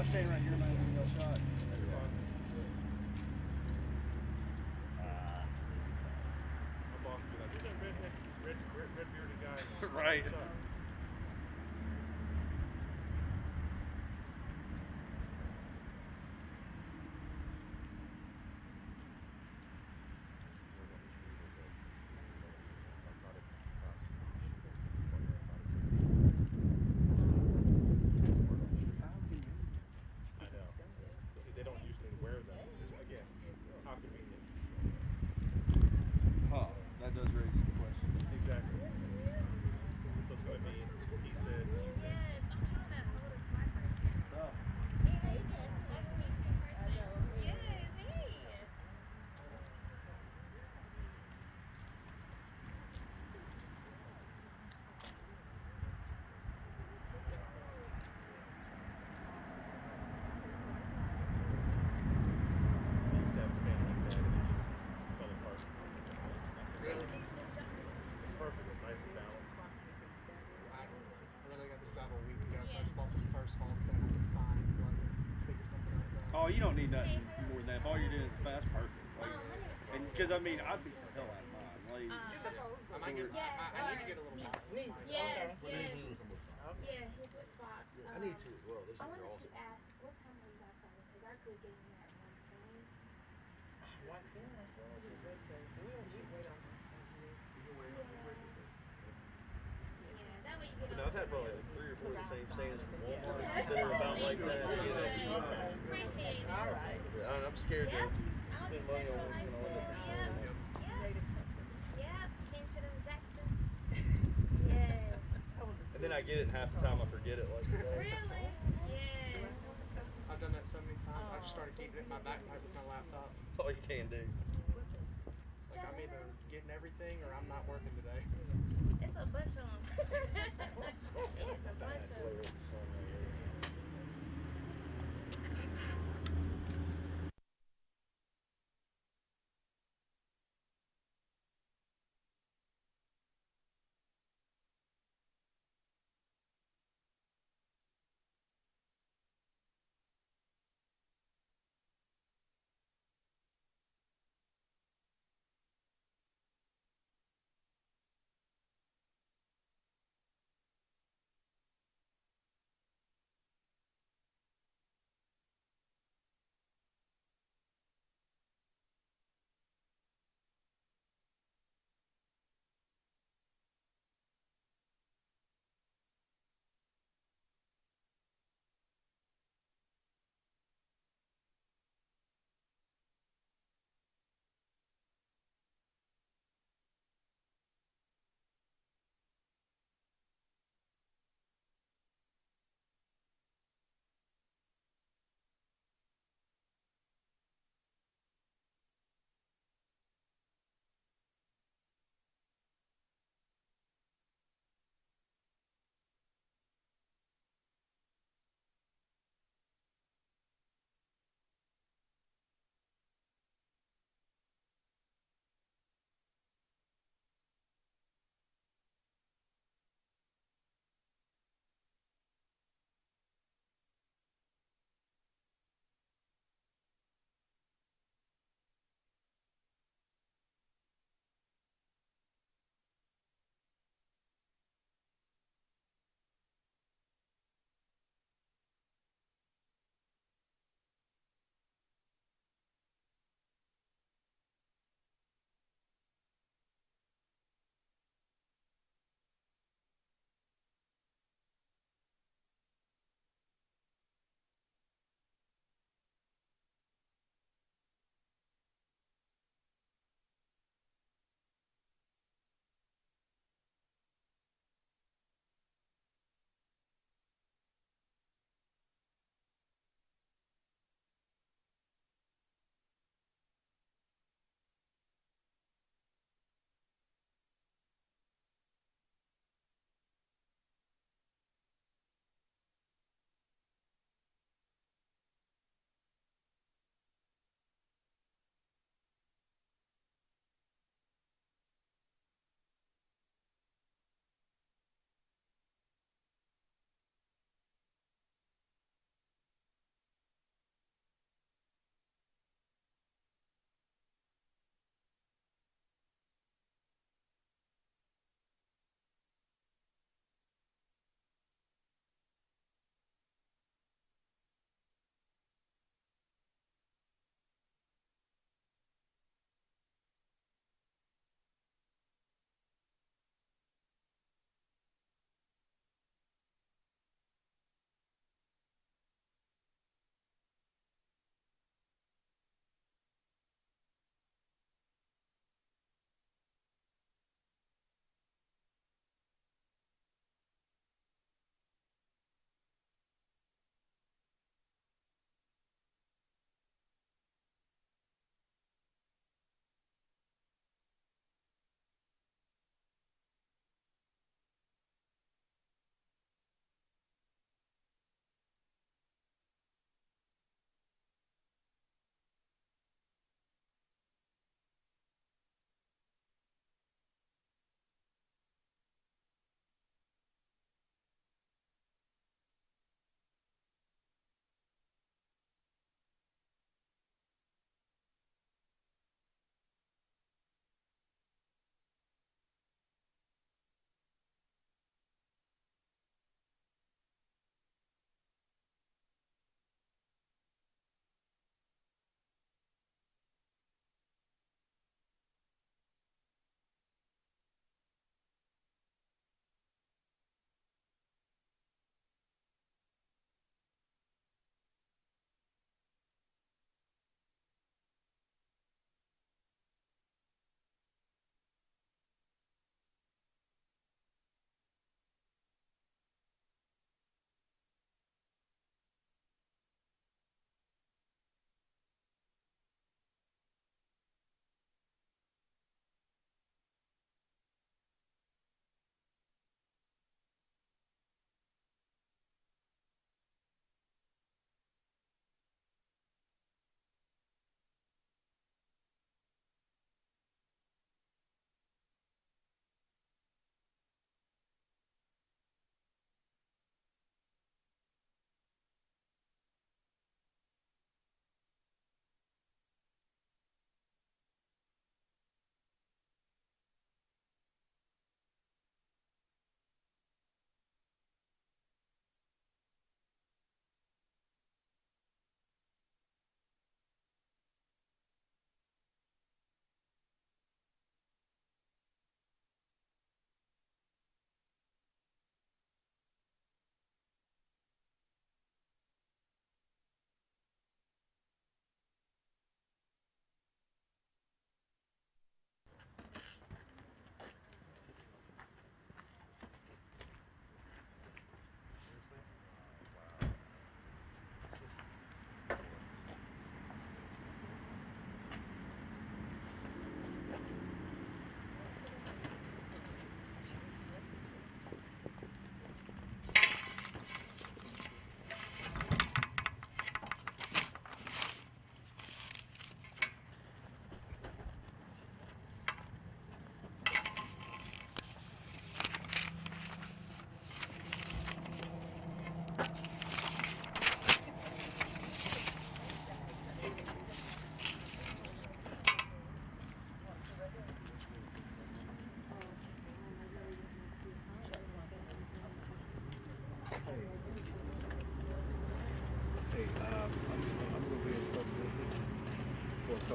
I stand right here, man, and y'all shot. My boss would be like, who's that red bearded guy? Right. That does raise some questions. Exactly. So it's going to be, he said. Yes, I'm trying to hold a smart person. Stuff. Hey, nice to meet you in person. Yes, hey. Oh, you don't need nothing more than that. If all you're doing is fast, perfect. Like, and because I mean, I'd be the hell out of mine. Like, I need to get a little more. Yes, yes. Yeah, he's with Fox. I need to as well. I wanted to ask, what time are you guys starting? Because our crew's getting here at 1:10. 1:10? We don't need to wait on that. Yeah, that way you get I've had probably like 3 or 4 of the same sayings from Walmart that are about like that. Appreciate it. All right. I'm scared to I went spend to money on Central High you know, School. other Yep. Came to them Jacksons. Yes. And then I get it and half the time I forget it like that. Really? Yes. I've done that so many times. I've just started keeping it in my backpack with my laptop. That's all you can do. It's like I'm either getting everything or I'm not working today. It's a bunch of them. It's a bunch of them.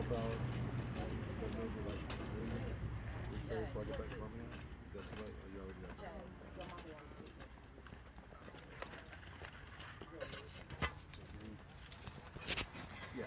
couple hours. So maybe like 3:30 before I get back to Birmingham. Is that too late? Or you already got Yeah.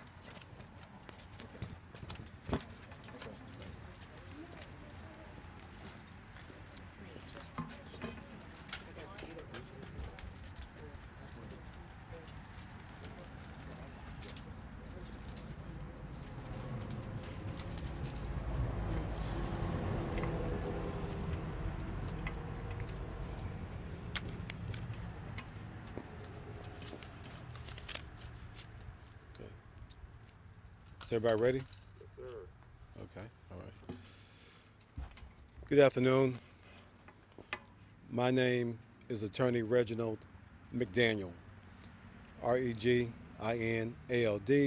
Is everybody ready? Yes, sir. Okay, all right. Good afternoon. My name is Attorney Reginald McDaniel, Reginald McDaniel,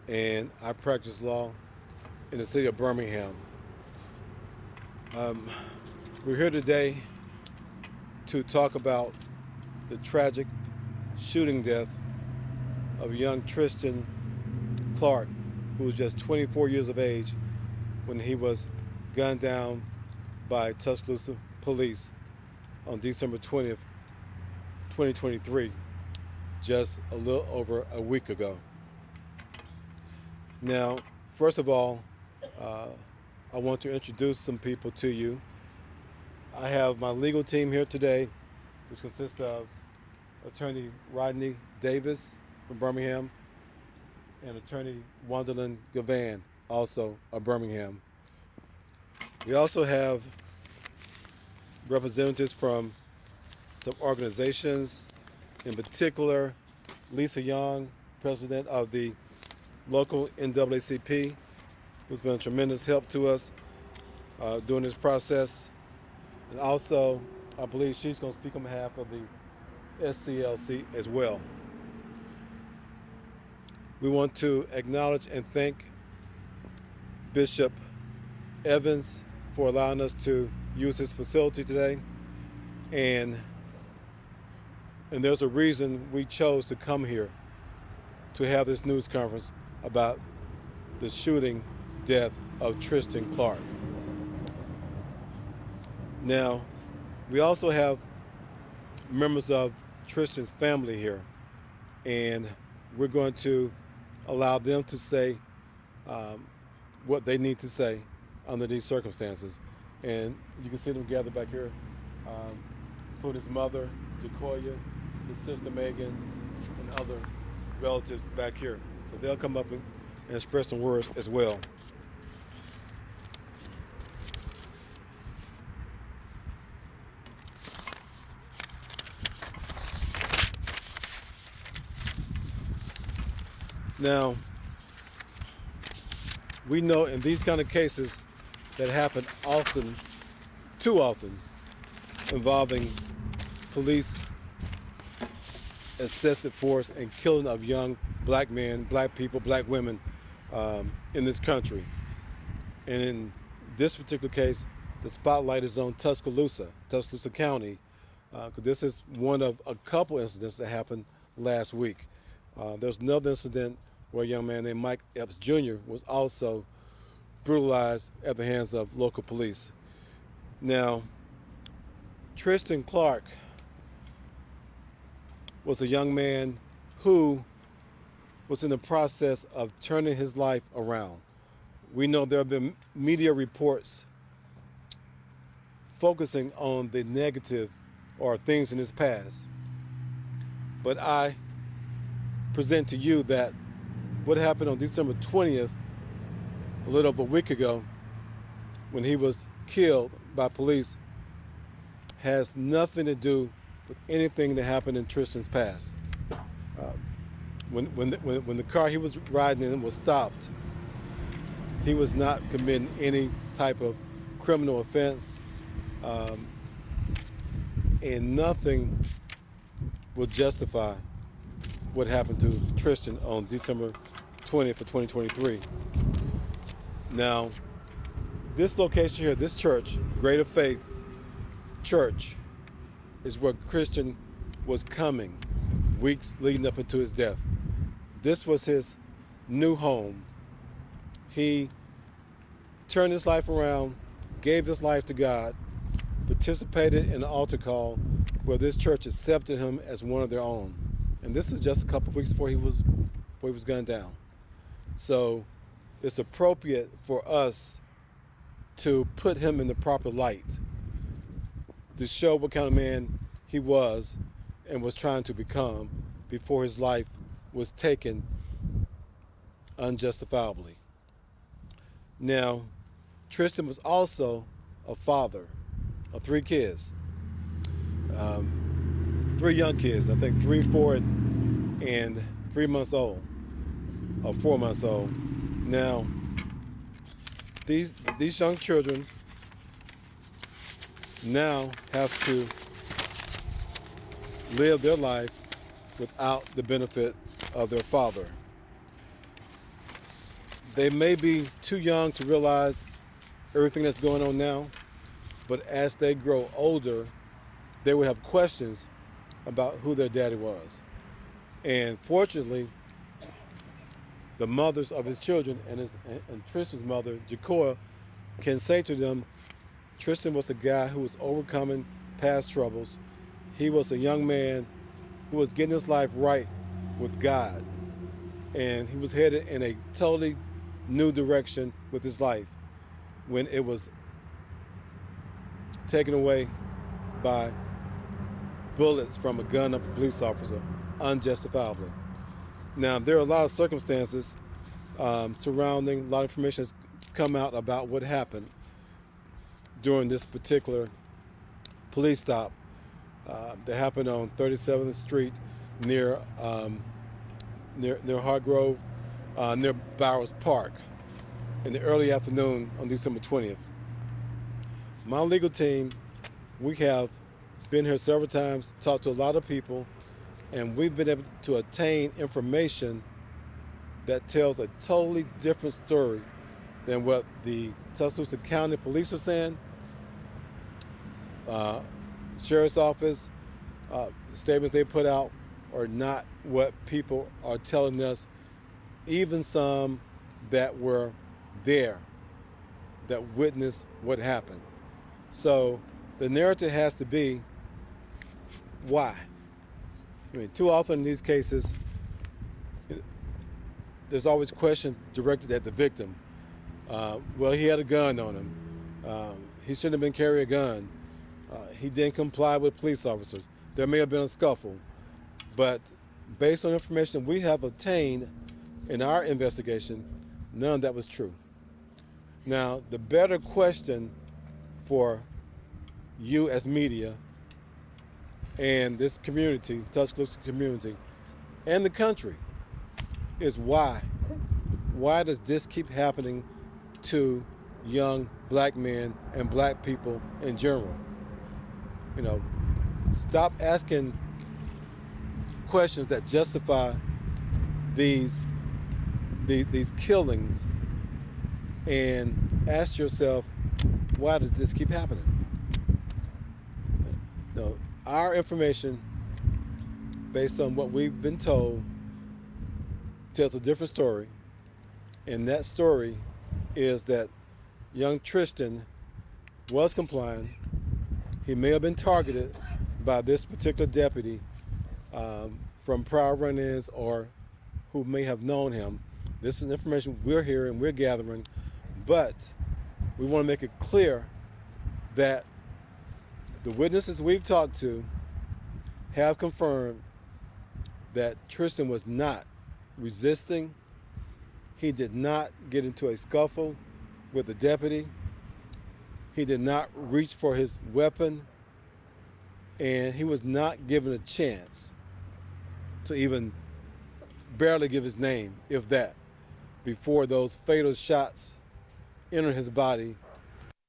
and I practice law in the city of Birmingham. We're here today to talk about the tragic shooting death of young Tristan Clark, who was just 24 years of age when he was gunned down by Tuscaloosa police on December 20th, 2023, just a little over a week ago. Now, first of all, I want to introduce some people to you. I have my legal team here today, which consists of Attorney Rodney Davis from Birmingham and Attorney Wandalyn Gavan, also of Birmingham. We also have representatives from some organizations, in particular Lisa Young, president of the local NAACP, who's been a tremendous help to us during this process. And also, I believe she's going to speak on behalf of the SCLC as well. We want to acknowledge and thank Bishop Evans for allowing us to use his facility today. And there's a reason we chose to come here to have this news conference about the shooting death of Tristan Clark. Now, we also have members of Tristan's family here, and we're going to allow them to say what they need to say under these circumstances. And you can see them gathered back here, including his mother, Jacoya, his sister Megan, and other relatives back here. So they'll come up and express some words as well. Now, we know in these kind of cases that happen often, too often, involving police excessive force and killing of young black men, black people, black women in this country. And in this particular case, the spotlight is on Tuscaloosa County, because this is one of a couple incidents that happened last week. There's another incident where a young man named Mike Epps Jr. was also brutalized at the hands of local police. Now, Tristan Clark was a young man who was in the process of turning his life around. We know there have been media reports focusing on the negative or things in his past. But I present to you that what happened on December 20th, a little over a week ago, when he was killed by police, has nothing to do with anything that happened in Tristan's past. When the car he was riding in was stopped, he was not committing any type of criminal offense, and nothing will justify what happened to Tristan on December 20th of 2023. Now, this location here, this church, Greater Faith Church, is where Christian was coming weeks leading up into his death. This was his new home. He turned his life around, gave his life to God, participated in an altar call where this church accepted him as one of their own. And this was just a couple of weeks before he was gunned down. So it's appropriate for us to put him in the proper light, to show what kind of man he was and was trying to become before his life was taken unjustifiably. Now, Tristan was also a father of 3 kids, 3 young kids, I think 3, 4, and 3 months old, or 4 months old. Now, these young children now have to live their life without the benefit of their father. They may be too young to realize everything that's going on now, but as they grow older, they will have questions about who their daddy was. And fortunately, the mothers of his children and Tristan's mother, Jacoya, can say to them, Tristan was a guy who was overcoming past troubles. He was a young man who was getting his life right with God. And he was headed in a totally new direction with his life when it was taken away by bullets from a gun of a police officer unjustifiably. Now, there are a lot of circumstances surrounding, a lot of information has come out about what happened during this particular police stop that happened on 37th Street near Hargrove, near Bowers Park in the early afternoon on December 20th. My legal team, we have been here several times, talked to a lot of people, and we've been able to attain information that tells a totally different story than what the Tuscaloosa County Police are saying. Sheriff's Office, statements they put out are not what people are telling us, even some that were there, that witnessed what happened. So the narrative has to be, why? I mean, too often in these cases, there's always questions directed at the victim. Well, he had a gun on him. He shouldn't have been carrying a gun. He didn't comply with police officers. There may have been a scuffle. But based on information we have obtained in our investigation, none of that was true. Now, the better question for you as media and this community, Tuscaloosa community, and the country is why? Why does this keep happening to young black men and black people in general? You know, stop asking questions that justify these killings and ask yourself, why does this keep happening? No, our information, based on what we've been told, tells a different story. And that story is that young Tristan was complying. He may have been targeted by this particular deputy from prior run-ins or who may have known him. This is information we're hearing, we're gathering, but we want to make it clear that the witnesses we've talked to have confirmed that Tristan was not resisting. He did not get into a scuffle with the deputy. He did not reach for his weapon, and he was not given a chance to even barely give his name, if that, before those fatal shots entered his body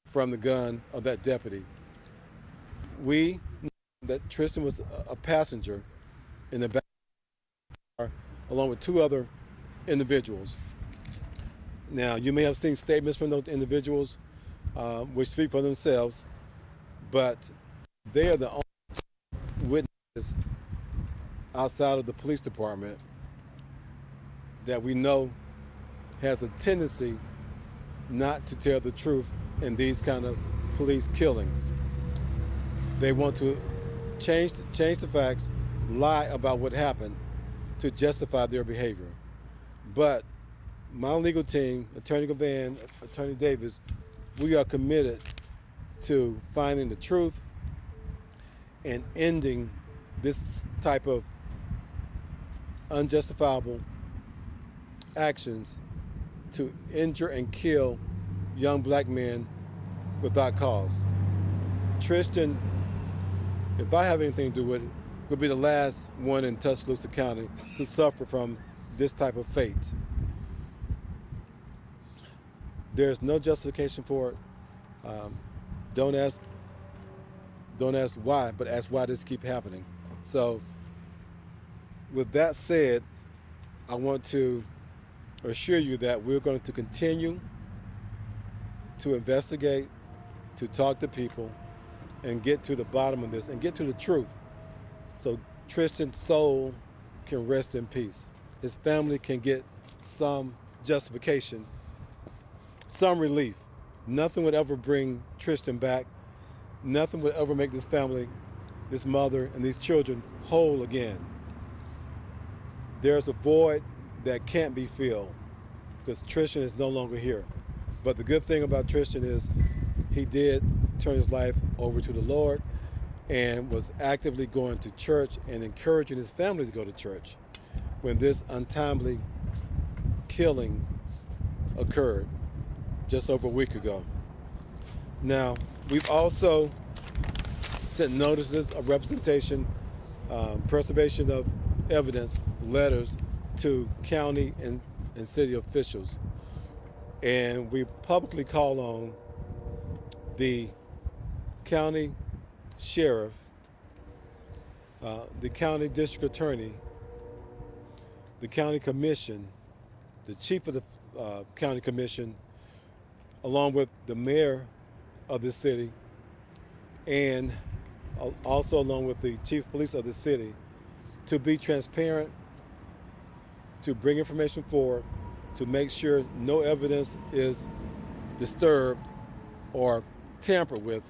from the gun of that deputy. We know that Tristan was a passenger in the back of the car along with 2 other individuals. Now, you may have seen statements from those individuals which speak for themselves, but they are the only witnesses outside of the police department that we know has a tendency not to tell the truth in these kind of police killings. They want to change the facts, lie about what happened to justify their behavior. But my legal team, Attorney Gavan, Attorney Davis, we are committed to finding the truth and ending this type of unjustifiable actions to injure and kill young black men without cause. Tristan, if I have anything to do with it, will be the last one in Tuscaloosa County to suffer from this type of fate. There's no justification for it. Don't ask why, but ask why this keeps happening. So, with that said, I want to assure you that we're going to continue to investigate, to talk to people, and get to the bottom of this, and get to the truth. So Tristan's soul can rest in peace. His family can get some justification, some relief. Nothing would ever bring Tristan back. Nothing would ever make this family, this mother, and these children whole again. There's a void that can't be filled because Tristan is no longer here. But the good thing about Tristan is he did turn his life over to the Lord and was actively going to church and encouraging his family to go to church when this untimely killing occurred just over a week ago. Now, we've also sent notices of representation, preservation of evidence, letters to county and city officials. And we publicly call on the county sheriff, the county district attorney, the county commission, the chief of the county commission, along with the mayor of the city, and also along with the chief of police of the city, to be transparent, to bring information forward, to make sure no evidence is disturbed or tampered with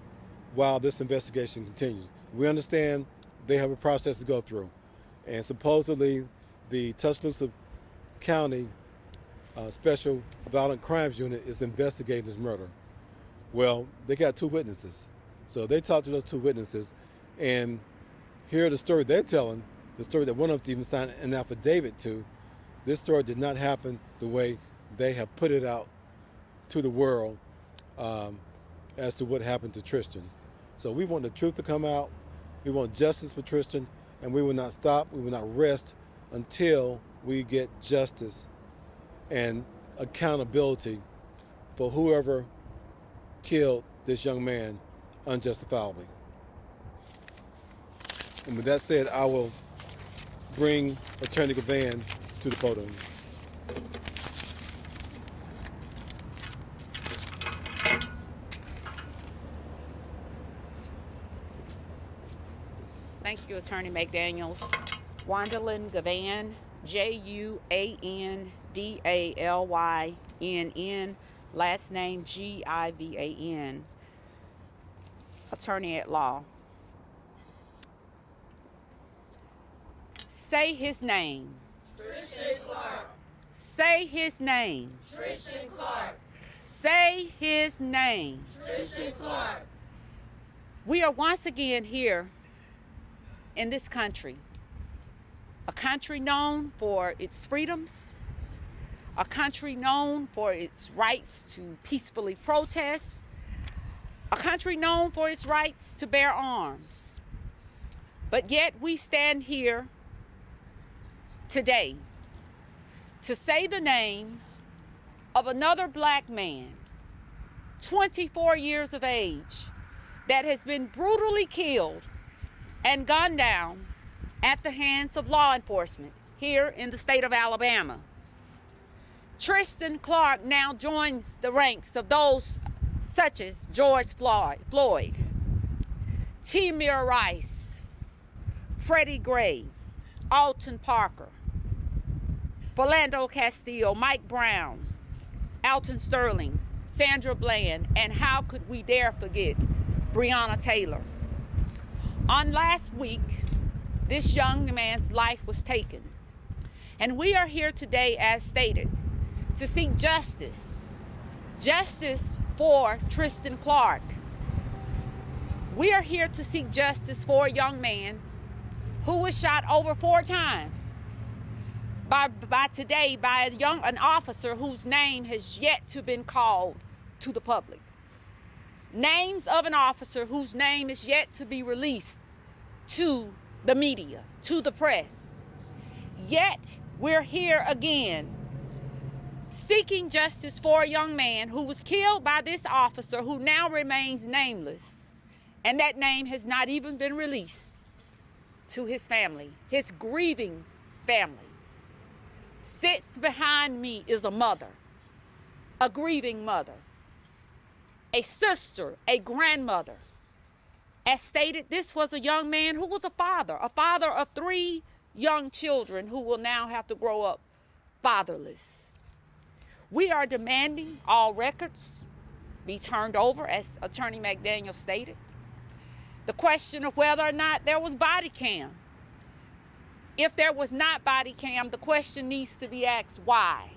while this investigation continues. We understand they have a process to go through, and supposedly the Tuscaloosa County Special Violent Crimes Unit is investigating this murder. Well, they got two witnesses. So they talked to those two witnesses and hear the story they're telling, the story that one of them even signed an affidavit to. This story did not happen the way they have put it out to the world as to what happened to Tristan. So we want the truth to come out. We want justice for Tristan, and we will not stop, we will not rest until we get justice and accountability for whoever killed this young man unjustifiably. And with that said, I will bring Attorney Gavan to the podium. Thank you, Attorney McDaniels. Wandalyn Gavan, Juandalynn, last name Givan, attorney at law. Say his name. Tristan Clark. Say his name. Tristan Clark. Say his name. Tristan Clark. We are once again here in this country, a country known for its freedoms, a country known for its rights to peacefully protest, a country known for its rights to bear arms. But yet we stand here today to say the name of another black man, 24 years of age, that has been brutally killed and gunned down at the hands of law enforcement here in the state of Alabama. Tristan Clark now joins the ranks of those such as George Floyd, Tamir Rice, Freddie Gray, Alton Parker, Philando Castile, Mike Brown, Alton Sterling, Sandra Bland, and how could we dare forget Breonna Taylor. On last week, this young man's life was taken. And we are here today, as stated, to seek justice. Justice for Tristan Clark. We are here to seek justice for a young man who was shot over 4 times by an officer whose name has yet to been called to the public. Names of an officer whose name is yet to be released to the media, to the press. Yet we're here again seeking justice for a young man who was killed by this officer who now remains nameless, and that name has not even been released to his family, his grieving family. Sits behind me is a mother, a grieving mother, a sister, a grandmother. As stated, this was a young man who was a father of 3 young children who will now have to grow up fatherless. We are demanding all records be turned over, as Attorney McDaniel stated. The question of whether or not there was body cam. If there was not body cam, the question needs to be asked, why?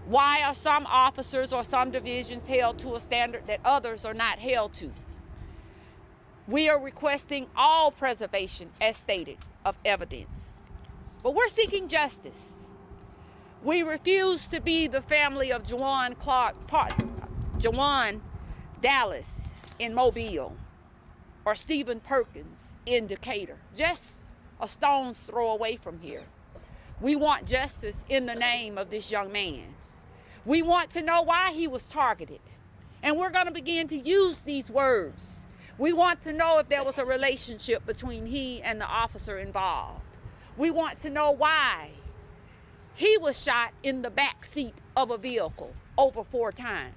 Why are some officers or some divisions held to a standard that others are not held to? We are requesting all preservation, as stated, of evidence. But we're seeking justice. We refuse to be the family of Juwan Dallas in Mobile, or Stephen Perkins in Decatur, just a stone's throw away from here. We want justice in the name of this young man. We want to know why he was targeted. And we're going to begin to use these words. We want to know if there was a relationship between he and the officer involved. We want to know why he was shot in the back seat of a vehicle over 4 times.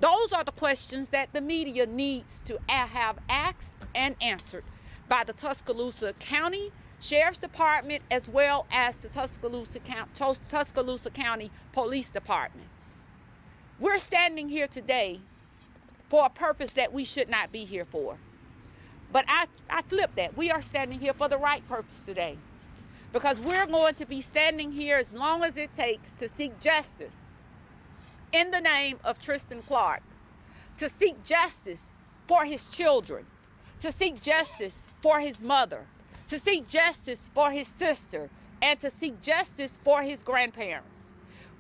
Those are the questions that the media needs to have asked and answered by the Tuscaloosa County Sheriff's Department, as well as the Tuscaloosa County Police Department. We're standing here today for a purpose that we should not be here for. But I flip that. We are standing here for the right purpose today, because we're going to be standing here as long as it takes to seek justice in the name of Tristan Clark, to seek justice for his children, to seek justice for his mother, to seek justice for his sister, and to seek justice for his grandparents.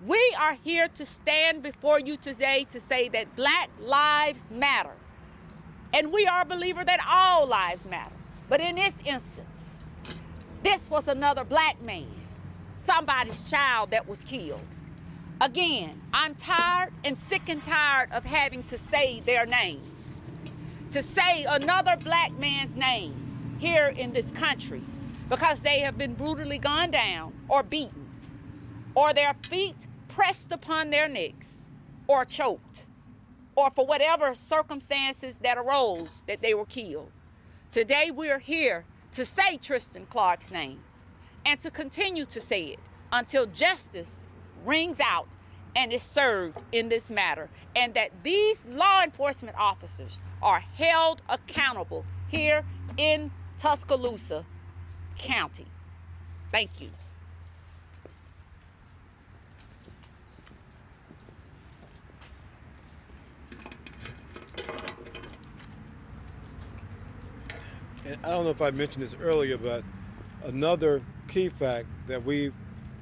We are here to stand before you today to say that Black lives matter. And we are a believer that all lives matter. But in this instance, this was another Black man, somebody's child that was killed. Again, I'm tired and sick and tired of having to say their names, to say another Black man's name here in this country, because they have been brutally gunned down or beaten, or their feet pressed upon their necks, or choked, or for whatever circumstances that arose that they were killed. Today we're here to say Tristan Clark's name, and to continue to say it until justice rings out and is served in this matter, and that these law enforcement officers are held accountable here in Tuscaloosa County. Thank you. And I don't know if I mentioned this earlier, but another key fact that we've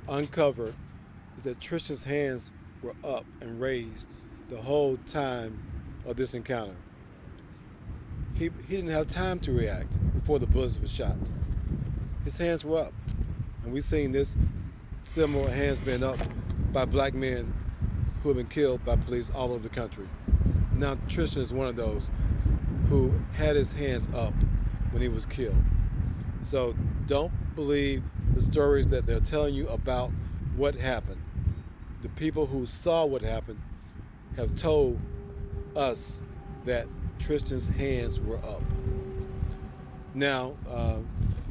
uncovered is that Tristan's hands were up and raised the whole time of this encounter. He didn't have time to react before the bullets were shot. His hands were up. And we've seen this similar hands being up by Black men who have been killed by police all over the country. Now Tristan is one of those who had his hands up when he was killed. So don't believe the stories that they're telling you about what happened. The people who saw what happened have told us that Tristan's hands were up. Now,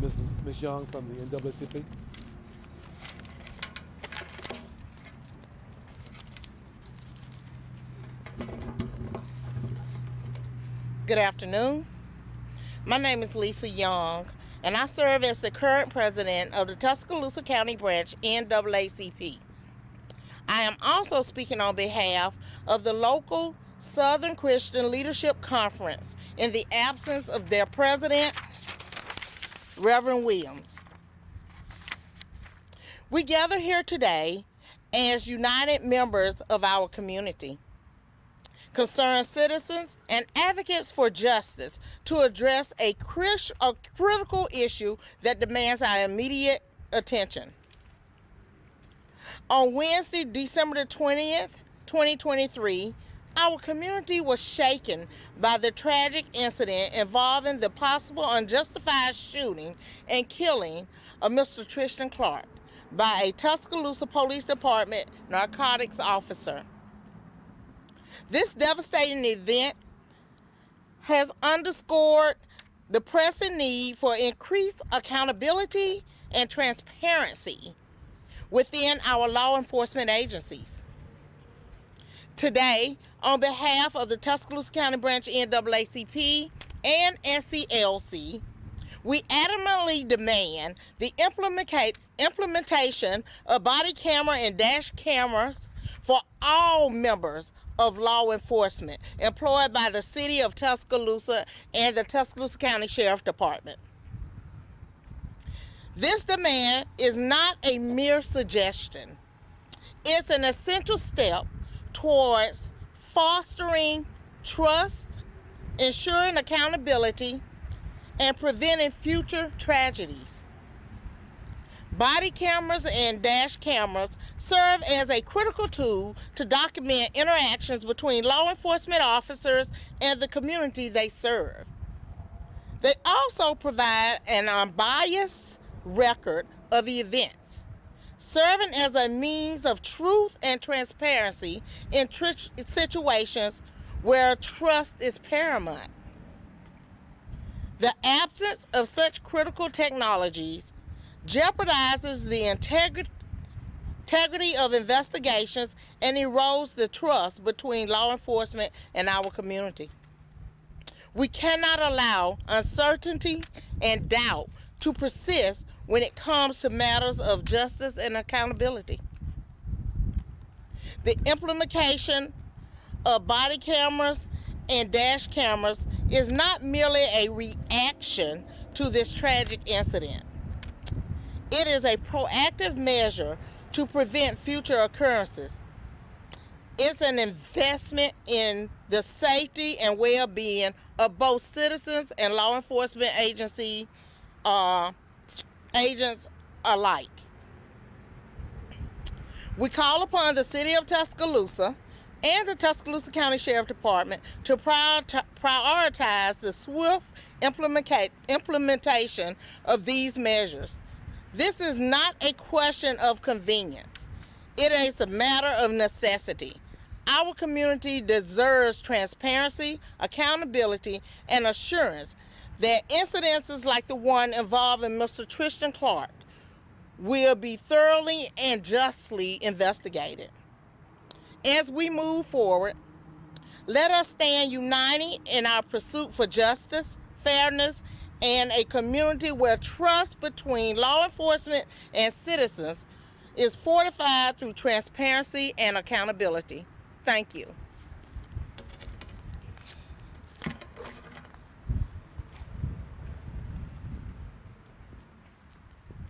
Ms. Young from the NAACP. Good afternoon. My name is Lisa Young, and I serve as the current president of the Tuscaloosa County Branch NAACP. I am also speaking on behalf of the local Southern Christian Leadership Conference in the absence of their president, Reverend Williams. We gather here today as united members of our community, concerned citizens, and advocates for justice to address a critical issue that demands our immediate attention. On Wednesday, December the 20th, 2023, our community was shaken by the tragic incident involving the possible unjustified shooting and killing of Mr. Tristan Clark by a Tuscaloosa Police Department narcotics officer. This devastating event has underscored the pressing need for increased accountability and transparency within our law enforcement agencies. Today, on behalf of the Tuscaloosa County Branch NAACP and SCLC, we adamantly demand the implementation of body camera and dash cameras for all members of law enforcement employed by the City of Tuscaloosa and the Tuscaloosa County Sheriff Department. This demand is not a mere suggestion. It's an essential step towards fostering trust, ensuring accountability, and preventing future tragedies. Body cameras and dash cameras serve as a critical tool to document interactions between law enforcement officers and the community they serve. They also provide an unbiased record of events, serving as a means of truth and transparency in situations where trust is paramount. The absence of such critical technologies jeopardizes the integrity of investigations and erodes the trust between law enforcement and our community. We cannot allow uncertainty and doubt to persist when it comes to matters of justice and accountability. The implementation of body cameras and dash cameras is not merely a reaction to this tragic incident. It is a proactive measure to prevent future occurrences. It's an investment in the safety and well-being of both citizens and law enforcement agents alike. We call upon the City of Tuscaloosa and the Tuscaloosa County Sheriff Department to prioritize the swift implementation of these measures. This is not a question of convenience. It is a matter of necessity. Our community deserves transparency, accountability, and assurance that incidences like the one involving Mr. Tristan Clark will be thoroughly and justly investigated. As we move forward, let us stand united in our pursuit for justice, fairness, and a community where trust between law enforcement and citizens is fortified through transparency and accountability. Thank you.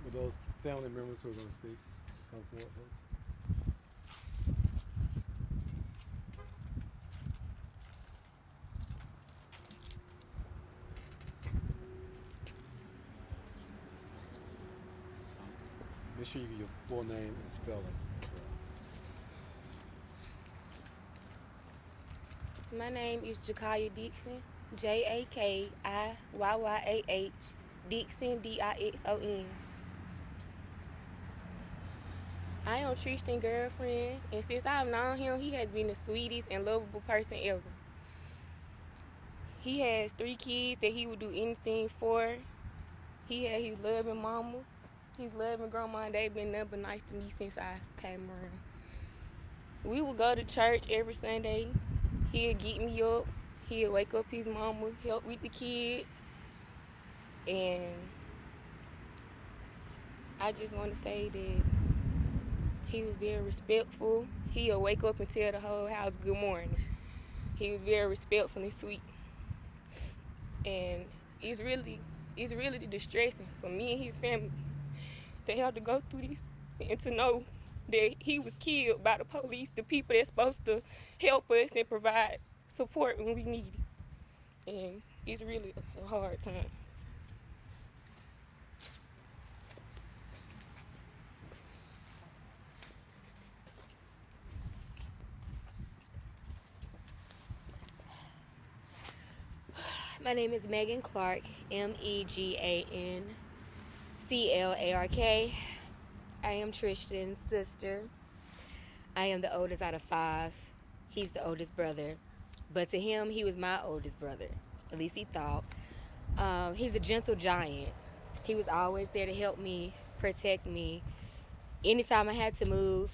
With those family members who are going to speak, come forward, please. Make sure you get your full name and spelling. My name is Jakaya Dixon, Jakiyyah, Dixon, Dixon. I am Tristan's girlfriend, and since I've known him, he has been the sweetest and lovable person ever. He has 3 kids that he would do anything for. He had his loving mama, his loving grandma, and they've been nothing but nice to me since I came around. We would go to church every Sunday. He'd get me up. He'd wake up his mama, help with the kids. And I just want to say that he was very respectful. He'll wake up and tell the whole house good morning. He was very respectful and sweet. And it's really distressing for me and his family to have to go through this and to know that he was killed by the police, the people that's supposed to help us and provide support when we need it. And it's really a hard time. My name is Megan Clark, MEGANCLARK. I am Tristan's sister. I am the oldest out of 5. He's the oldest brother. But to him, he was my oldest brother. At least he thought. He's a gentle giant. He was always there to help me, protect me. Anytime I had to move,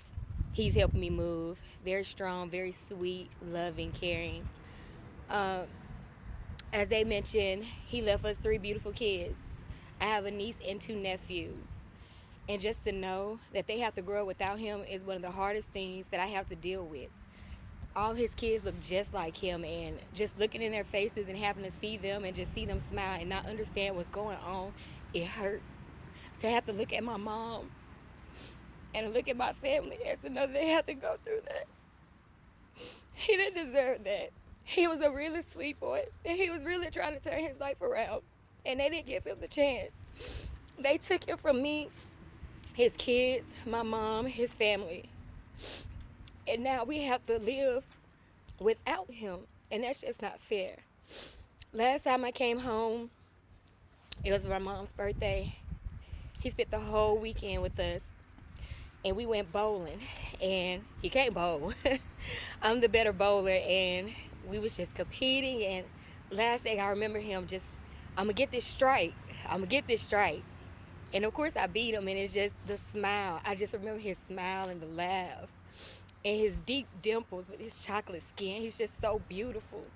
he's helping me move. Very strong, very sweet, loving, caring. As they mentioned, he left us 3 beautiful kids. I have a niece and 2 nephews. And just to know that they have to grow up without him is one of the hardest things that I have to deal with. All his kids look just like him, and just looking in their faces and having to see them and just see them smile and not understand what's going on, it hurts. To have to look at my mom and look at my family and to know they have to go through that. He didn't deserve that. He was a really sweet boy, and he was really trying to turn his life around, and they didn't give him the chance. They took him from me, his kids, my mom, his family, and now we have to live without him, and that's just not fair. Last time I came home, it was my mom's birthday. He spent the whole weekend with us, and we went bowling, and he can't bowl. I'm the better bowler, and we was just competing, and last thing I remember him just, I'm gonna get this strike. And of course I beat him, and it's just the smile. I just remember his smile and the laugh and his deep dimples with his chocolate skin. He's just so beautiful.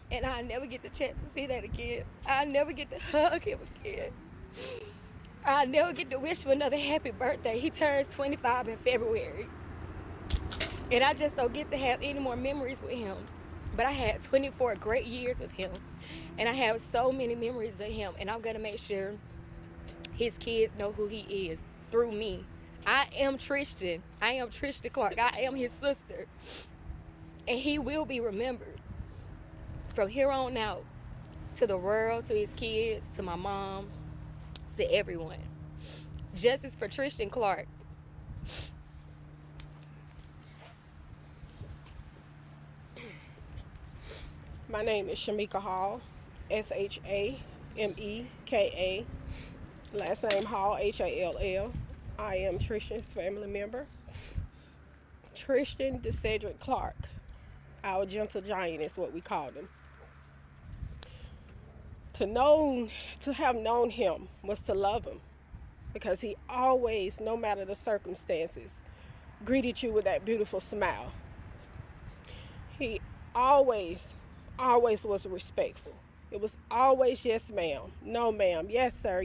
And I never get the chance to see that again. I never get to hug him again. I never get to wish him another happy birthday. He turns 25 in February. And I just don't get to have any more memories with him. But I had 24 great years with him. And I have so many memories of him. And I'm going to make sure his kids know who he is through me. I am Tristan. I am Tristan Clark. I am his sister. And he will be remembered from here on out, to the world, to his kids, to my mom, to everyone. Justice for Tristan Clark. My name is Shamika Hall, Shameka. Last name Hall, Hall. I am Tristan's family member. Tristan DeCedric Clark, our gentle giant is what we called him. To have known him was to love him, because he always, no matter the circumstances, greeted you with that beautiful smile. He always was respectful. It was always yes ma'am, no ma'am, yes sir,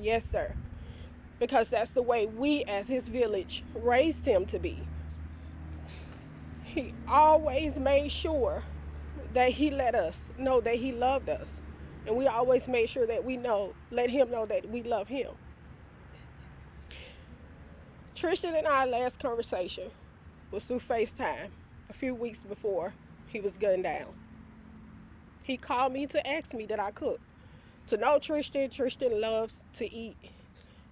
because that's the way we as his village raised him to be. He always made sure that he let us know that he loved us, and we always made sure that let him know that we love him. Tristan and our last conversation was through FaceTime a few weeks before he was gunned down. He called me to ask me that I cook. To know Tristan loves to eat.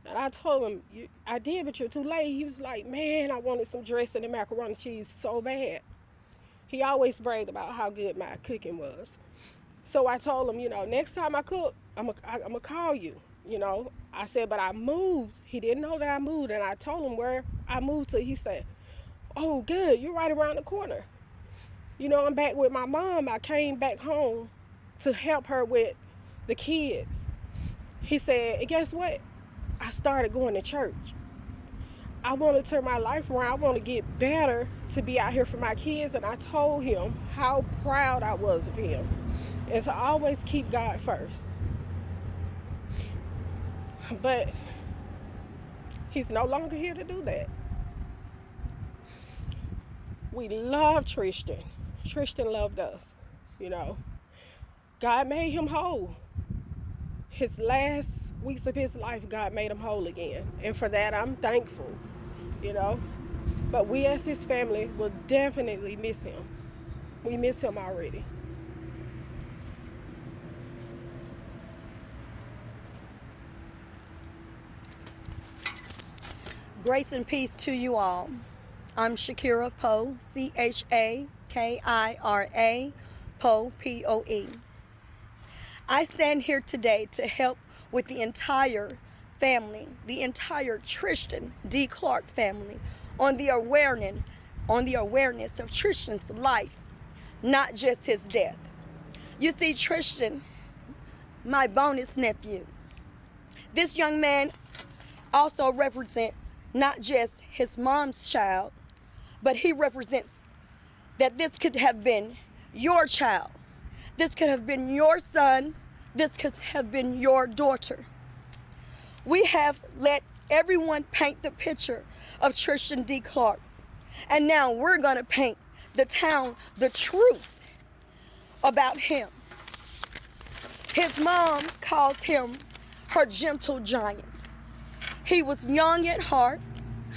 And I told him, I did, but you're too late. He was like, man, I wanted some dressing and macaroni and cheese so bad. He always bragged about how good my cooking was. So I told him, next time I cook, I'm gonna call you. I said, but I moved. He didn't know that I moved, and I told him where I moved to. He said, oh, good, you're right around the corner. I'm back with my mom. I came back home to help her with the kids. He said, and guess what? I started going to church. I want to turn my life around. I want to get better to be out here for my kids. And I told him how proud I was of him. And to always keep God first. But he's no longer here to do that. We love Tristan. Tristan loved us, you know. God made him whole. His last weeks of his life, God made him whole again. And for that, I'm thankful, you know. But we as his family will definitely miss him. We miss him already. Grace and peace to you all. I'm Shakira Poe, Chakira, Poe, Poe. I stand here today to help with the entire family, the entire Tristan D. Clark family, on the awareness of Tristan's life, not just his death. You see, Tristan, my bonus nephew, this young man also represents not just his mom's child, but he represents that this could have been your child. This could have been your son. This could have been your daughter. We have let everyone paint the picture of Tristan D. Clark. And now we're going to paint the truth about him. His mom calls him her gentle giant. He was young at heart.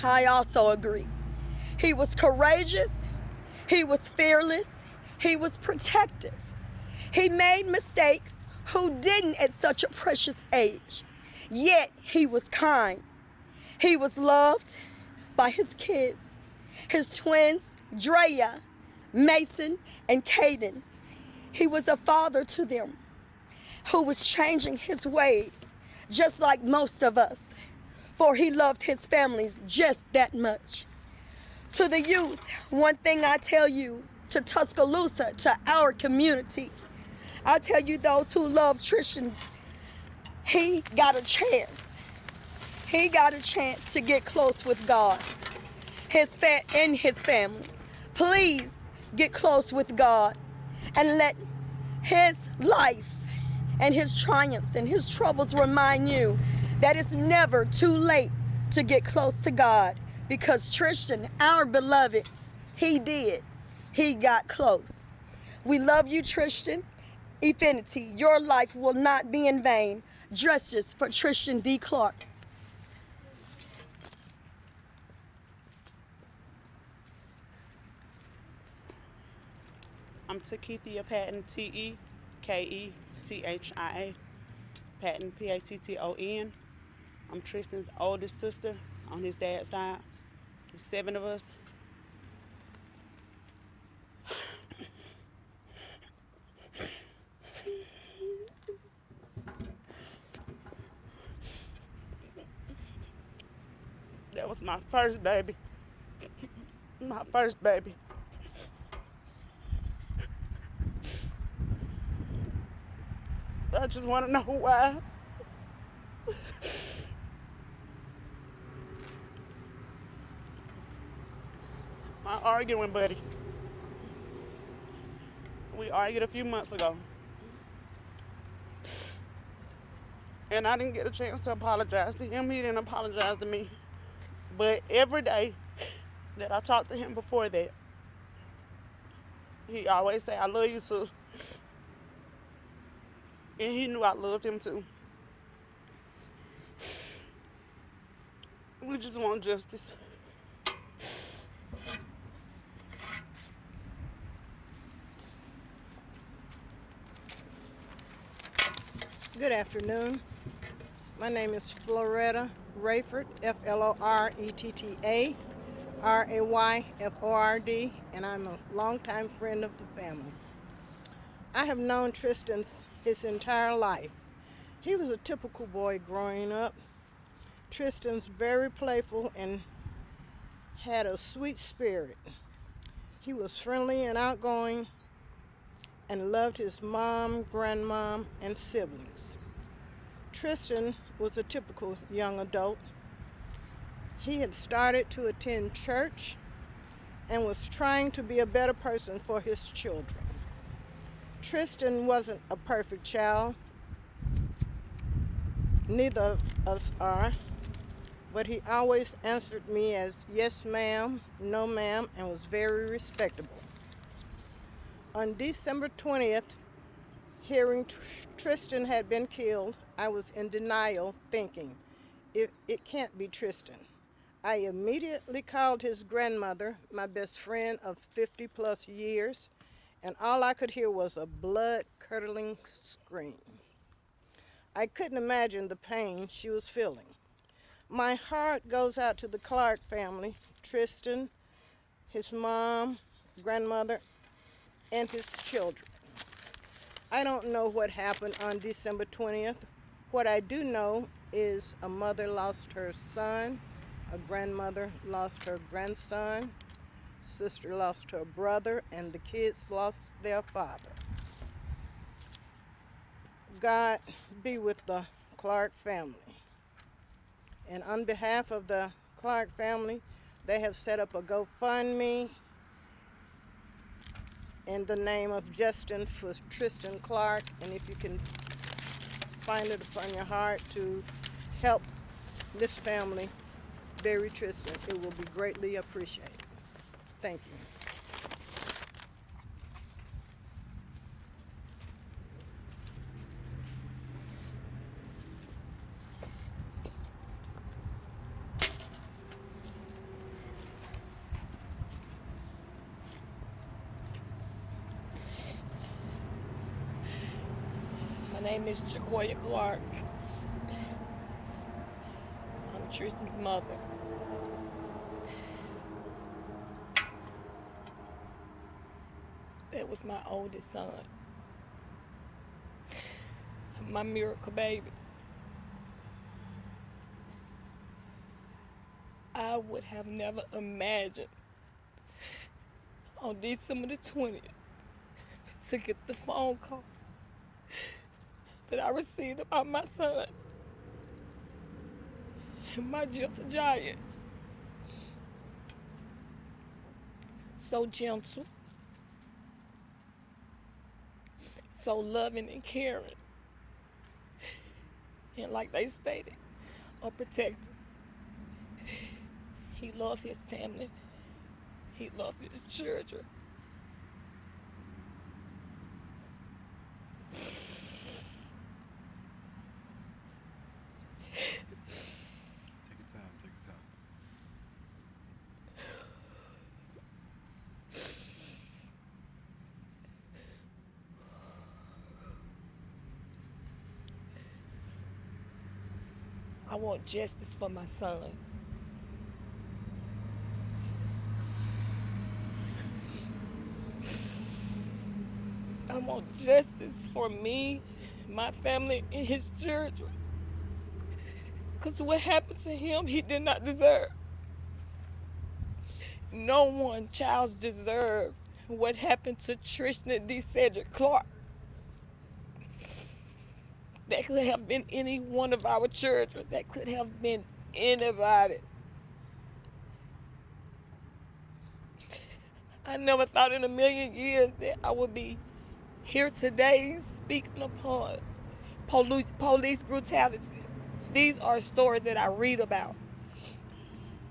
I also agree. He was courageous. He was fearless. He was protective. He made mistakes. Who didn't at such a precious age? Yet he was kind. He was loved by his kids, his twins, Drea, Mason, and Caden. He was a father to them who was changing his ways, just like most of us, for he loved his families just that much. To the youth, one thing I tell you, to Tuscaloosa, to our community, I tell you, those who love Tristan, he got a chance. He got a chance to get close with God and his family. Please get close with God and let his life and his triumphs and his troubles remind you that it's never too late to get close to God, because Tristan, our beloved, he did. He got close. We love you, Tristan. Infinity, your life will not be in vain. Justice for Tristan D. Clark. I'm Takethia Patton, Tekethia, Patton, Patton. I'm Tristan's oldest sister on his dad's side. There's 7 of us. That was my first baby. My first baby. I just want to know why. My arguing buddy. We argued a few months ago. And I didn't get a chance to apologize to him. He didn't apologize to me. But every day that I talked to him before that, he always say, "I love you, sis." And he knew I loved him too. We just want justice. Good afternoon. My name is Floretta Rayford, Floretta Rayford, and I'm a longtime friend of the family. I have known Tristan his entire life. He was a typical boy growing up. Tristan's very playful and had a sweet spirit. He was friendly and outgoing and loved his mom, grandmom, and siblings. Tristan was a typical young adult. He had started to attend church and was trying to be a better person for his children. Tristan wasn't a perfect child. Neither of us are. But he always answered me as yes ma'am, no ma'am, and was very respectable. On December 20th, hearing Tristan had been killed, I was in denial, thinking, it can't be Tristan. I immediately called his grandmother, my best friend of 50 plus years, and all I could hear was a blood-curdling scream. I couldn't imagine the pain she was feeling. My heart goes out to the Clark family, Tristan, his mom, grandmother, and his children. I don't know what happened on December 20th. What I do know is a mother lost her son, a grandmother lost her grandson, sister lost her brother, and the kids lost their father. God be with the Clark family. And on behalf of the Clark family, they have set up a GoFundMe in the name of Justin for Tristan Clark. And if you can find it upon your heart to help this family bury Tristan, it will be greatly appreciated. Thank you. My name is Jacoya Clark. I'm Tristan's mother. That was my oldest son. My miracle baby. I would have never imagined on December the 20th to get the phone call that I received about my son, my gentle giant. So gentle, so loving and caring, and like they stated, a protector. He loved his family. He loved his children. Take your time, take your time. I want justice for my son. I want justice for me, my family, and his children. Because what happened to him, he did not deserve. No one child deserved what happened to Tristan D. Cedric Clark. That could have been any one of our children. That could have been anybody. I never thought in a million years that I would be here today speaking upon police brutality. These are stories that I read about.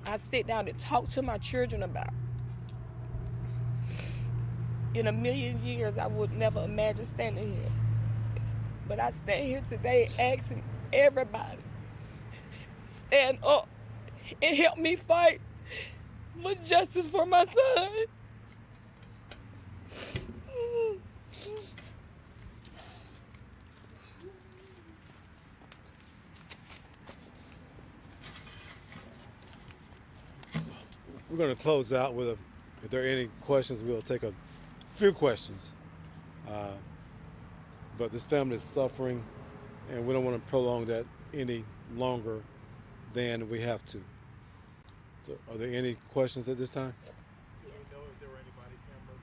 I sit down and talk to my children about. In a million years, I would never imagine standing here. But I stand here today asking everybody, stand up and help me fight for justice for my son. We're going to close out with if there are any questions, we'll take a few questions. But this family is suffering, and we don't want to prolong that any longer than we have to. So are there any questions at this time? Do we know if there were any body cameras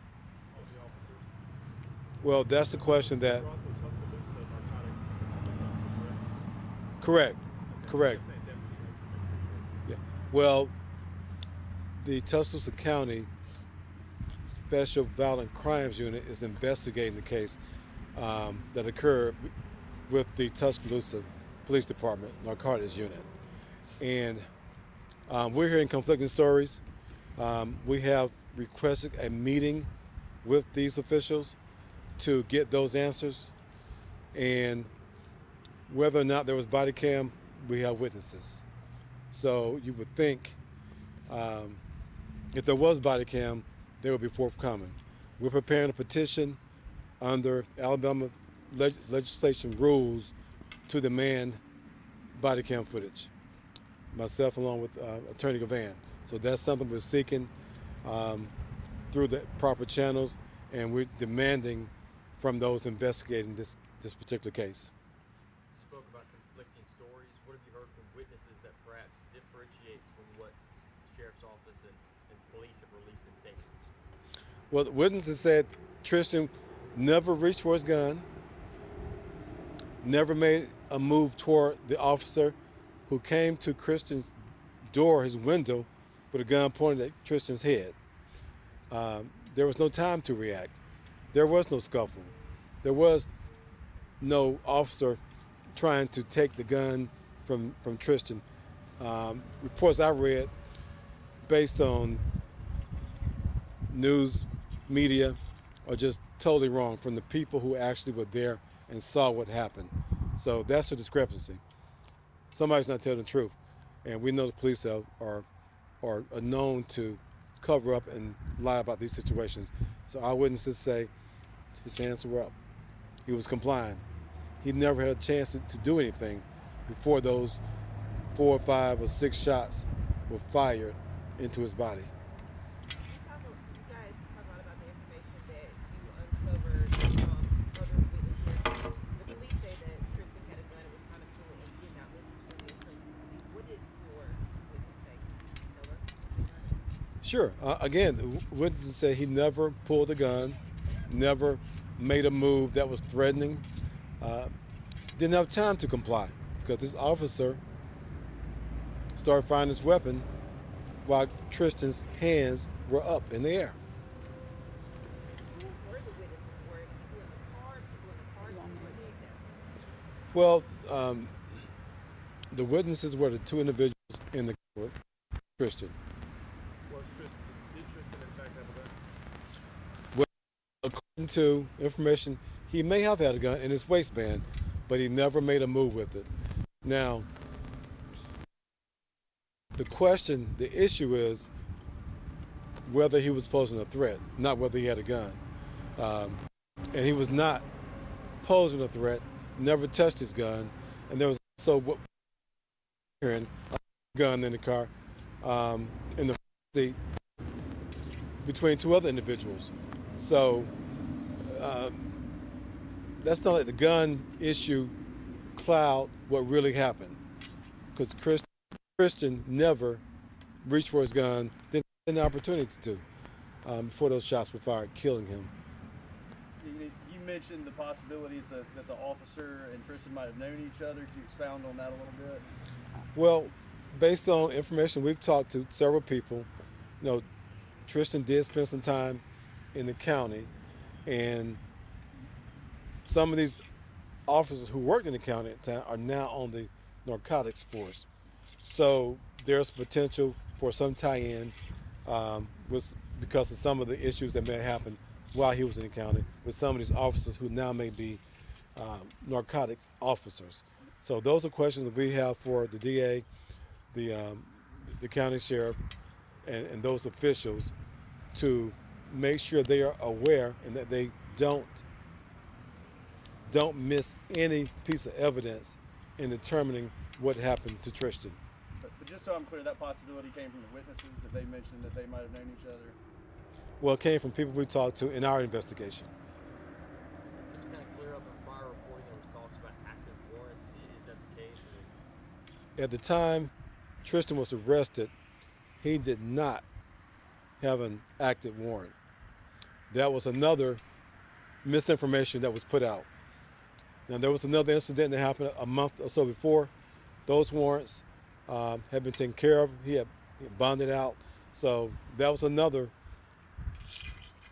on the officers? Well, that's the question that They're also Tuscaloosa narcotics officers, correct? Correct. Correct. Yeah. Well, the Tuscaloosa County Special Violent Crimes Unit is investigating the case that occurred with the Tuscaloosa Police Department Narcotics Unit. And we're hearing conflicting stories. We have requested a meeting with these officials to get those answers. And whether or not there was body cam, we have witnesses. So you would think if there was body cam, they would be forthcoming. We're preparing a petition under Alabama legislation rules to demand body cam footage, myself along with Attorney Gavan. So that's something we're seeking through the proper channels, and we're demanding from those investigating this particular case. You spoke about conflicting stories. What have you heard from witnesses that perhaps differentiates from what the Sheriff's Office and police have released in statements? Well, the witnesses said Tristan never reached for his gun, never made a move toward the officer who came to Tristan's door, his window, with a gun pointed at Tristan's head. There was no time to react. There was no scuffle. There was no officer trying to take the gun from Tristan. Reports I read based on news media are just totally wrong from the people who actually were there and saw what happened. So that's a discrepancy. Somebody's not telling the truth. And we know the police are known to cover up and lie about these situations. So our witnesses say his hands were up. He was complying. He never had a chance to do anything before those 4 or 5 or 6 shots were fired into his body. You guys talk a lot about the information that you uncovered from other witnesses. The police say that Tristan had a gun and was trying to pull it and did not listen to the instructions of police. What did your witness say? Tell us. Sure. Again, the witnesses say he never pulled a gun, never made a move that was threatening. Didn't have time to comply because this officer started firing his weapon while Tristan's hands were up in the air. Who were the witnesses? Were people in the car? People in the car? Who were the examples? Well, the witnesses were the 2 individuals in the car with Tristan. Did Tristan in fact have a gun? Well, according to information, he may have had a gun in his waistband, but he never made a move with it. Now, the issue is whether he was posing a threat, not whether he had a gun. And he was not posing a threat, never touched his gun, and there was also a gun in the car in the seat between 2 other individuals. So that's not like the gun issue cloud what really happened, because Tristan never reached for his gun, didn't have an opportunity to before those shots were fired, killing him. You mentioned the possibility that the officer and Tristan might have known each other. Could you expound on that a little bit? Well, based on information we've talked to several people, Tristan did spend some time in the county, and some of these officers who worked in the county at the time are now on the narcotics force. So there's potential for some tie-in because of some of the issues that may have happened while he was in the county with some of these officers who now may be narcotics officers. So those are questions that we have for the DA, the county sheriff, and those officials to make sure they are aware and that they don't miss any piece of evidence in determining what happened to Tristan. But just so I'm clear, that possibility came from the witnesses that they mentioned that they might have known each other? Well, it came from people we talked to in our investigation. Can you kind of clear up in prior reporting there was talks about active warrants? Is that the case? At the time Tristan was arrested, he did not have an active warrant. That was another misinformation that was put out. Now, there was another incident that happened a month or so before those warrants have been taken care of. He had bonded out. So that was another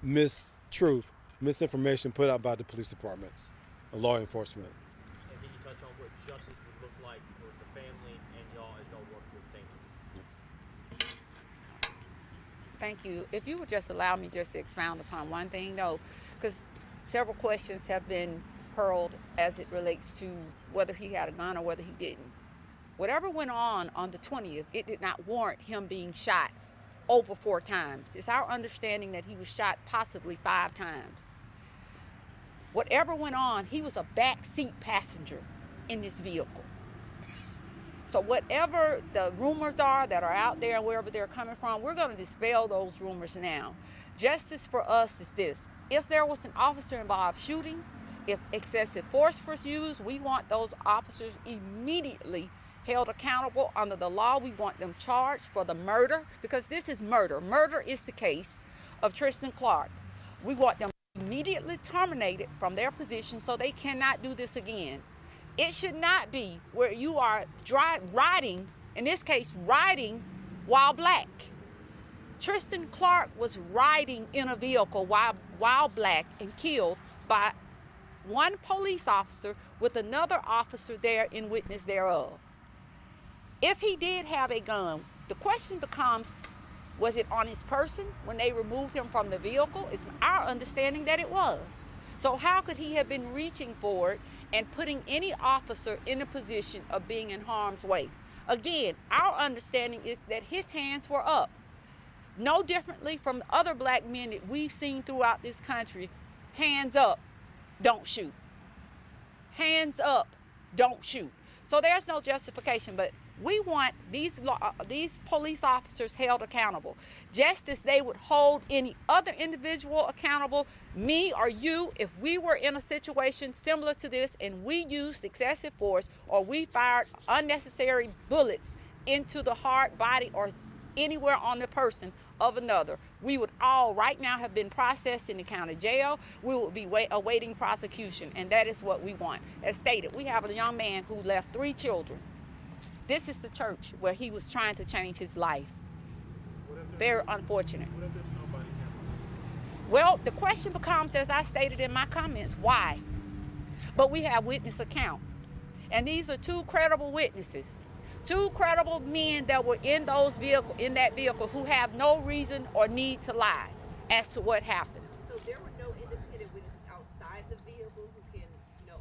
misinformation put out by the police departments, law enforcement. And can you touch on what justice would look like for the family and y'all as y'all work to obtain it? Thank you. If you would just allow me just to expound upon one thing, though, because several questions have been hurled as it relates to whether he had a gun or whether he didn't. Whatever went on the 20th, it did not warrant him being shot over 4 times. It's our understanding that he was shot possibly 5 times. Whatever went on, he was a backseat passenger in this vehicle. So whatever the rumors are that are out there, wherever they're coming from, we're going to dispel those rumors now. Justice for us is this: if there was an officer involved shooting, if excessive force was used, we want those officers immediately held accountable under the law. We want them charged for the murder, because this is murder. Murder is the case of Tristan Clark. We want them immediately terminated from their position so they cannot do this again. It should not be where you are riding, in this case, riding while black. Tristan Clark was riding in a vehicle while black and killed by one police officer with another officer there in witness thereof. If he did have a gun, the question becomes, was it on his person when they removed him from the vehicle? It's our understanding that it was. So how could he have been reaching for it and putting any officer in a position of being in harm's way? Again, our understanding is that his hands were up. No differently from other black men that we've seen throughout this country. Hands up, don't shoot. Hands up, don't shoot. So there's no justification, but we want these police officers held accountable, just as they would hold any other individual accountable, me or you, if we were in a situation similar to this and we used excessive force or we fired unnecessary bullets into the heart, body, or anywhere on the person of another. We would all right now have been processed in the county jail. We would be awaiting prosecution, and that is what we want. As stated, we have a young man who left 3 children. This is the church where he was trying to change his life. Very unfortunate. What if there's nobody camera? Well, the question becomes, as I stated in my comments, why? But we have witness accounts. And these are 2 credible witnesses. 2 credible men that were in that vehicle who have no reason or need to lie as to what happened. So there were no independent witnesses outside the vehicle who can,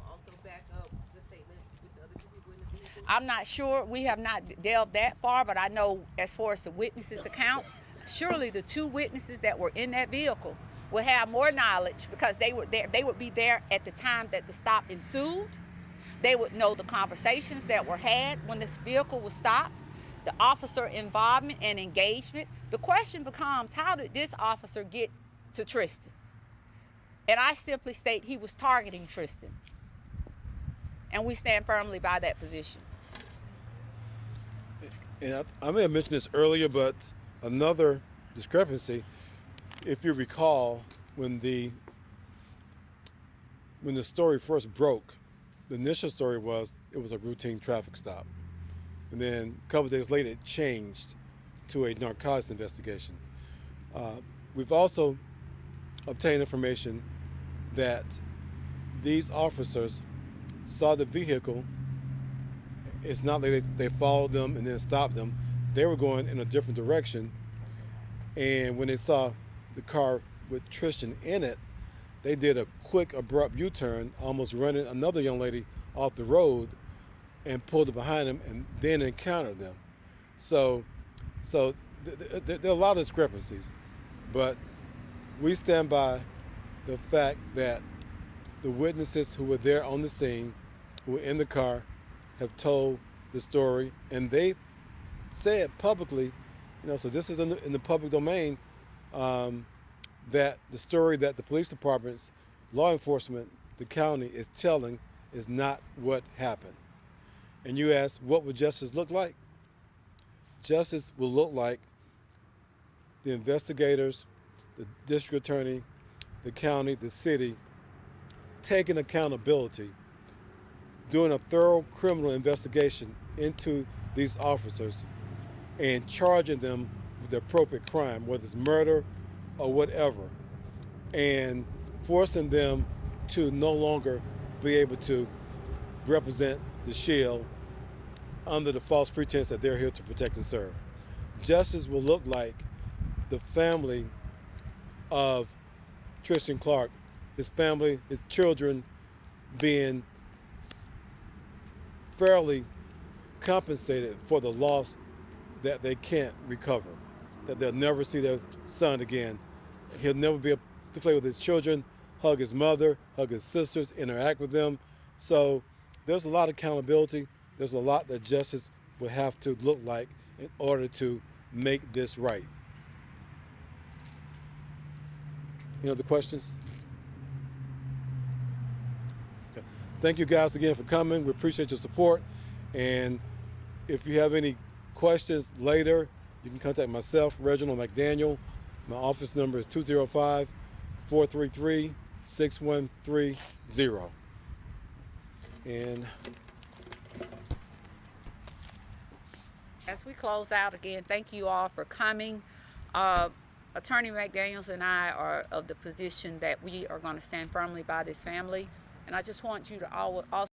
also back up the statements with the other 2 people in the vehicle? I'm not sure. We have not delved that far, but I know as far as the witnesses account, surely the 2 witnesses that were in that vehicle will have more knowledge, because they were there. They would be there at the time that the stop ensued. They would know the conversations that were had when this vehicle was stopped, the officer involvement and engagement. The question becomes, how did this officer get to Tristan? And I simply state he was targeting Tristan. And we stand firmly by that position. And I may have mentioned this earlier, but another discrepancy, if you recall, when the story first broke, the initial story was it was a routine traffic stop. And then a couple of days later, it changed to a narcotics investigation. We've also obtained information that these officers saw the vehicle. It's not like they followed them and then stopped them. They were going in a different direction. And when they saw the car with Tristan in it, they did a quick, abrupt U-turn, almost running another young lady off the road, and pulled it behind them and then encountered them. So there are a lot of discrepancies, but we stand by the fact that the witnesses who were there on the scene, who were in the car, have told the story, and they said publicly, so this is in the public domain, that the story that the police department's law enforcement, the county, is telling is not what happened. And you ask, what would justice look like? Justice will look like the investigators, the district attorney, the county, the city, taking accountability doing a thorough criminal investigation into these officers and charging them with the appropriate crime, whether it's murder or whatever, and forcing them to no longer be able to represent the shield under the false pretense that they're here to protect and serve. Justice will look like the family of Tristan Clark, his family, his children being fairly compensated for the loss that they can't recover, that they'll never see their son again. He'll never be able to play with his children, hug his mother, hug his sisters, interact with them. So there's a lot of accountability. There's a lot that justice will have to look like in order to make this right. Any other questions? Okay. Thank you guys again for coming. We appreciate your support. And if you have any questions later, you can contact myself, Reginald McDaniel. My office number is 205-433-6130. And as we close out again, thank you all for coming. Attorney McDaniels and I are of the position that we are going to stand firmly by this family. And I just want you to also